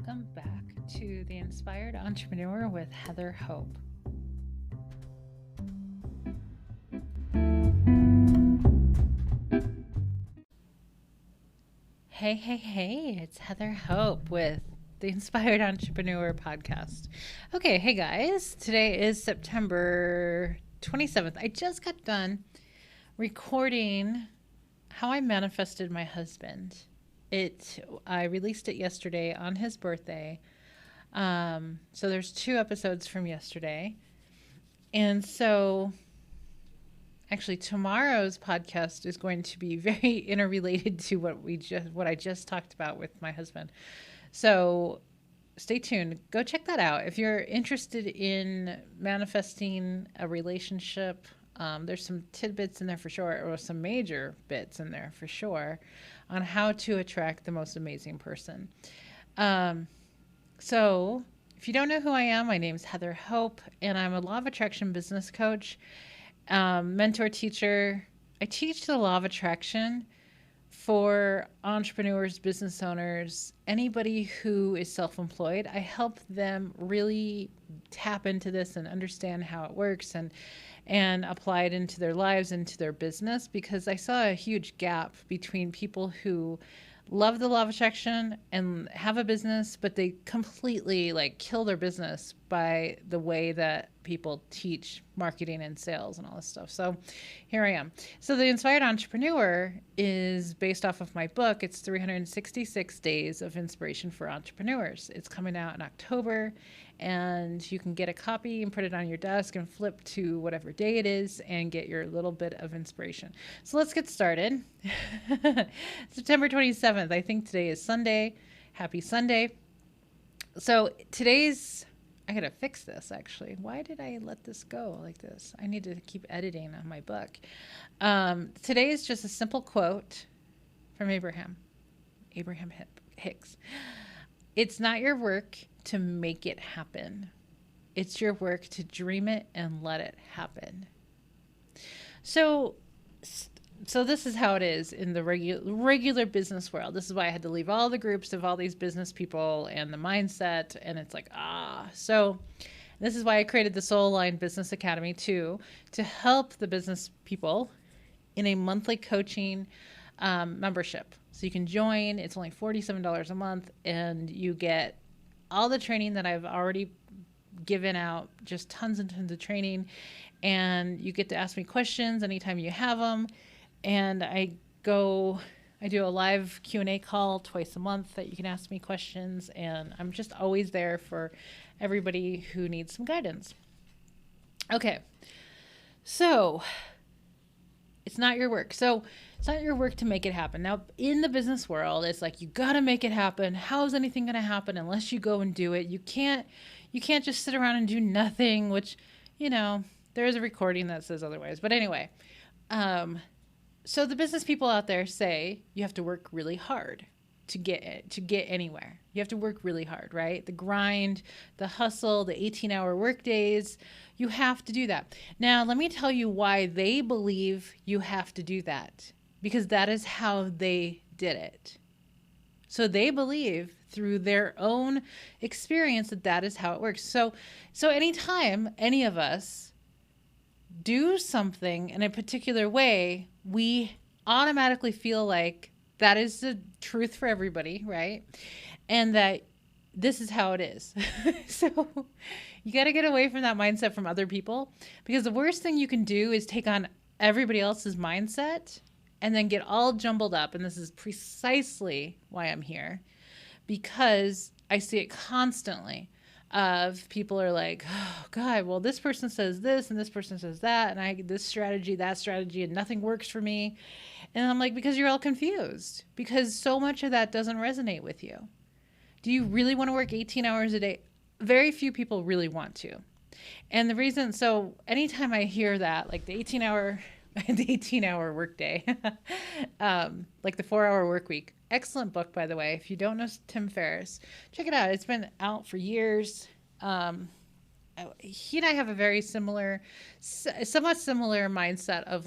Welcome back to The Inspired Entrepreneur with Heather Hope. Hey, it's Heather Hope with The Inspired Entrepreneur podcast. Okay, hey guys, today is September 27th. I just got done recording how I manifested my husband. I released it yesterday on his birthday. So there's 2 episodes from yesterday. And so actually tomorrow's podcast is going to be very interrelated to what I just talked about with my husband. So stay tuned. Go check that out. If you're interested in manifesting a relationship, there's some tidbits in there for sure, or some major bits in there for sure, on how to attract the most amazing person. So if you don't know who I am, my name is Heather Hope, and I'm a law of attraction business coach, mentor, teacher. I teach the law of attraction for entrepreneurs, business owners, anybody who is self-employed. I help them really tap into this and understand how it works and apply it into their lives, into their business, because I saw a huge gap between people who love the law of attraction and have a business, but they completely kill their business by the way that people teach marketing and sales and all this stuff. So here I am. So the Inspired Entrepreneur is based off of my book. It's 366 Days of Inspiration for Entrepreneurs. It's coming out in October, and you can get a copy and put it on your desk and flip to whatever day it is and get your little bit of inspiration. So let's get started. September 27th. I think today is Sunday. Happy Sunday. So I gotta fix this actually. Why did I let this go like this? I need to keep editing on my book. Today is just a simple quote from Abraham Hicks. It's not your work to make it happen. It's your work to dream it and let it happen. So this is how it is in the regular business world. This is why I had to leave all the groups of all these business people and the mindset. And it's so this is why I created the Soul Aligned Business Academy too, to help the business people in a monthly coaching membership. So you can join. It's only $47 a month, and you get all the training that I've already given out, just tons and tons of training. And you get to ask me questions anytime you have them. And I do a live Q&A call twice a month that you can ask me questions. And I'm just always there for everybody who needs some guidance. Okay. So it's not your work. So it's not your work to make it happen. Now, in the business world, it's you got to make it happen. How is anything going to happen unless you go and do it? You can't just sit around and do nothing, which, there is a recording that says otherwise. But anyway, so the business people out there say you have to work really hard to get anywhere. You have to work really hard, right? The grind, the hustle, the 18-hour work days, you have to do that. Now, let me tell you why they believe you have to do that, because that is how they did it. So they believe through their own experience that is how it works. So anytime any of us do something in a particular way, we automatically feel like that is the truth for everybody, right? And that this is how it is. So you got to get away from that mindset from other people, because the worst thing you can do is take on everybody else's mindset and then get all jumbled up. And this is precisely why I'm here, because I see it constantly. Of people are like, oh God, well, this person says this and this person says that, and I this strategy, that strategy, and nothing works for me. And I'm like, because you're all confused, because so much of that doesn't resonate with you. Do you really want to work 18 hours a day? Very few people really want to. And the reason, so anytime I hear that, the 18-hour work day, the 4-hour work week. Excellent book, by the way. If you don't know Tim Ferriss, check it out. It's been out for years. He and I have a very somewhat similar mindset of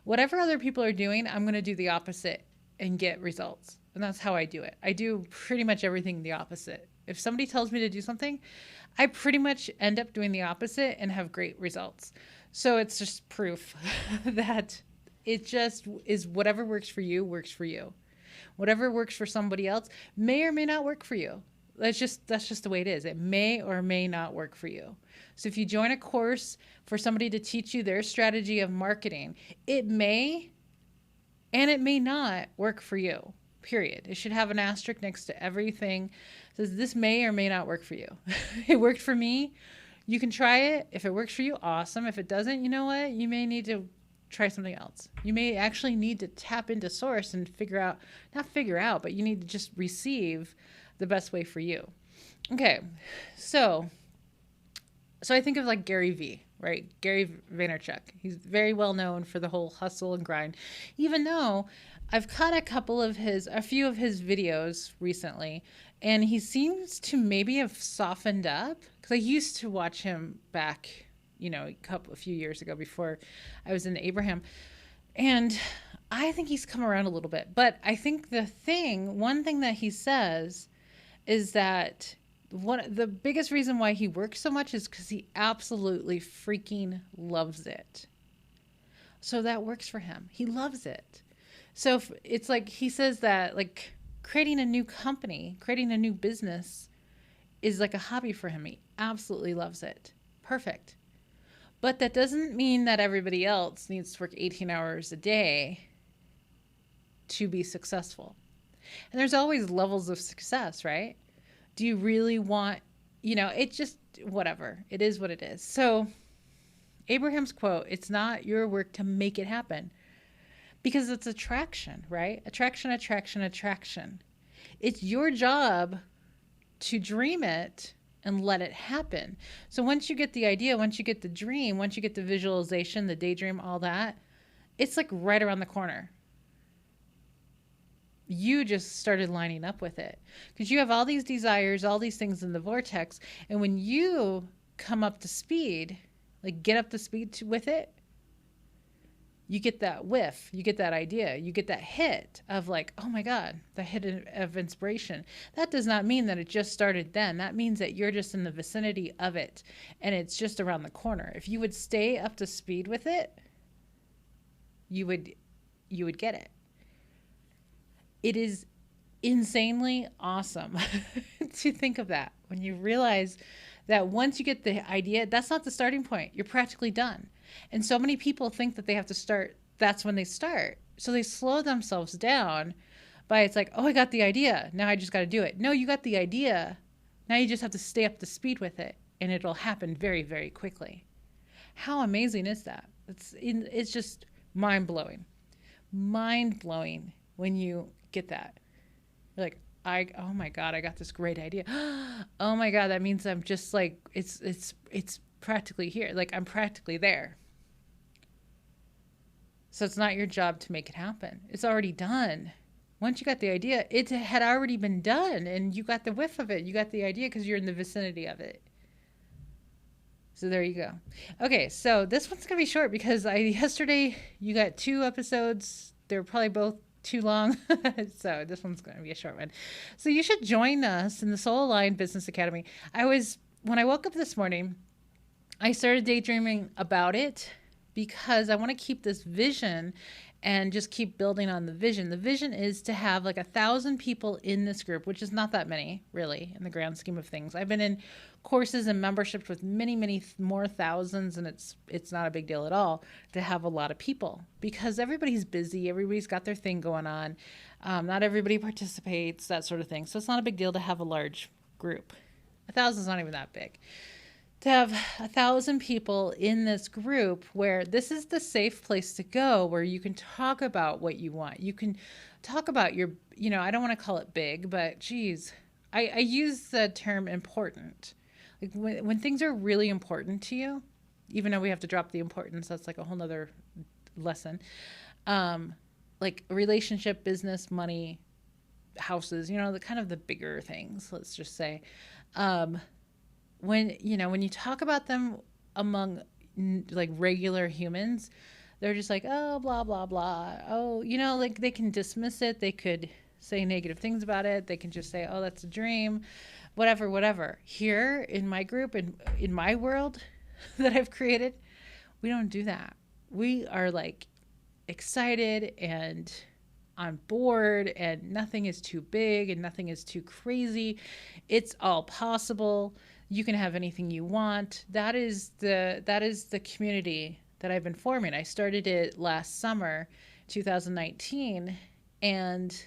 whatever other people are doing, I'm going to do the opposite and get results. And that's how I do it. I do pretty much everything the opposite If somebody tells me to do something, I pretty much end up doing the opposite and have great results. So it's just proof that it just is whatever works for you works for you. Whatever works for somebody else may or may not work for you. That's just the way it is. It may or may not work for you. So if you join a course for somebody to teach you their strategy of marketing, it may and it may not work for you. Period. It should have an asterisk next to everything. It says this may or may not work for you. It worked for me. You can try it. If it works for you, awesome. If it doesn't, you know what? You may need to try something else. You may actually need to tap into source and not figure out, but you need to just receive the best way for you. Okay. So I think of like Gary V, right? Gary Vaynerchuk. He's very well known for the whole hustle and grind, even though I've caught a few of his videos recently, and he seems to maybe have softened up, because I used to watch him back, a few years ago before I was in Abraham. And I think he's come around a little bit. But I think one thing that he says is that the biggest reason why he works so much is because he absolutely freaking loves it. So that works for him. He loves it. So it's like he says that like creating a new company, creating a new business is like a hobby for him. He absolutely loves it. Perfect. But that doesn't mean that everybody else needs to work 18 hours a day to be successful. And there's always levels of success, right? Do you really want, it just, whatever. It is what it is. So Abraham's quote, it's not your work to make it happen, because it's attraction, right? Attraction, attraction, attraction. It's your job to dream it and let it happen. So once you get the idea, once you get the dream, once you get the visualization, the daydream, all that, it's like right around the corner. You just started lining up with it because you have all these desires, all these things in the vortex. And when you come up to speed, like get up to speed with it, you get that whiff, you get that idea, you get that hit of like, oh my God, the hit of inspiration. That does not mean that it just started then. That means that you're just in the vicinity of it and it's just around the corner. If you would stay up to speed with it, you would get it. It is insanely awesome to think of that when you realize that once you get the idea, that's not the starting point. You're practically done. And so many people think that they have to start. That's when they start. So they slow themselves down by it's like, oh, I got the idea. Now I just got to do it. No, you got the idea. Now you just have to stay up to speed with it and it'll happen very, very quickly. How amazing is that? It's just mind-blowing. Mind-blowing when you get that. You're like, oh my God, I got this great idea. Oh my God, that means I'm just like, it's practically here. Like I'm practically there. So it's not your job to make it happen. It's already done. Once you got the idea, it had already been done and you got the whiff of it. You got the idea because you're in the vicinity of it. So there you go. Okay, so this one's going to be short because yesterday you got 2 episodes. They were probably both too long. So this one's going to be a short one. So you should join us in the Soul Aligned Business Academy. When I woke up this morning, I started daydreaming about it because I want to keep this vision and just keep building on the vision. The vision is to have like 1,000 people in this group, which is not that many really in the grand scheme of things. I've been in courses and memberships with many, many more thousands, and it's not a big deal at all to have a lot of people because everybody's busy. Everybody's got their thing going on. Not everybody participates, that sort of thing. So it's not a big deal to have a large group. 1,000 is not even that big. To have 1,000 people in this group where this is the safe place to go, where you can talk about what you want. You can talk about your, I don't want to call it big, but geez, I use the term important. Like when things are really important to you, even though we have to drop the importance, that's like a whole nother lesson. Like relationship, business, money, houses, the kind of the bigger things, let's just say. When you talk about them among like regular humans, they're just like, oh, blah, blah, blah. Oh, like they can dismiss it. They could say negative things about it. They can just say, oh, that's a dream, whatever, whatever. Here in my group, in my world that I've created, we don't do that. We are like excited and on board, and nothing is too big and nothing is too crazy. It's all possible. You can have anything you want. That is the community that I've been forming. I started it last summer, 2019, and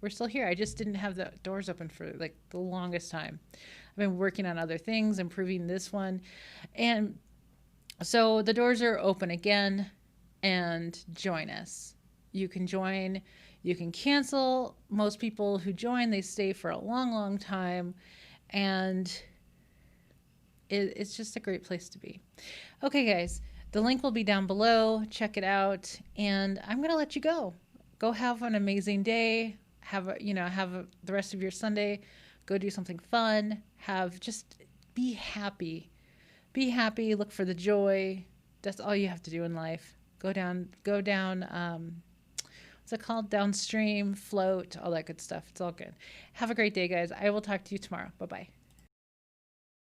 we're still here. I just didn't have the doors open for like the longest time. I've been working on other things, improving this one. And so the doors are open again, and join us. You can join, you can cancel. Most people who join, they stay for a long, long time. And it's just a great place to be. Okay, guys, the link will be down below. Check it out. And I'm going to let you go. Go have an amazing day. The rest of your Sunday. Go do something fun. Just be happy. Be happy. Look for the joy. That's all you have to do in life. Go down, what's it called? Downstream, float, all that good stuff. It's all good. Have a great day, guys. I will talk to you tomorrow. Bye-bye.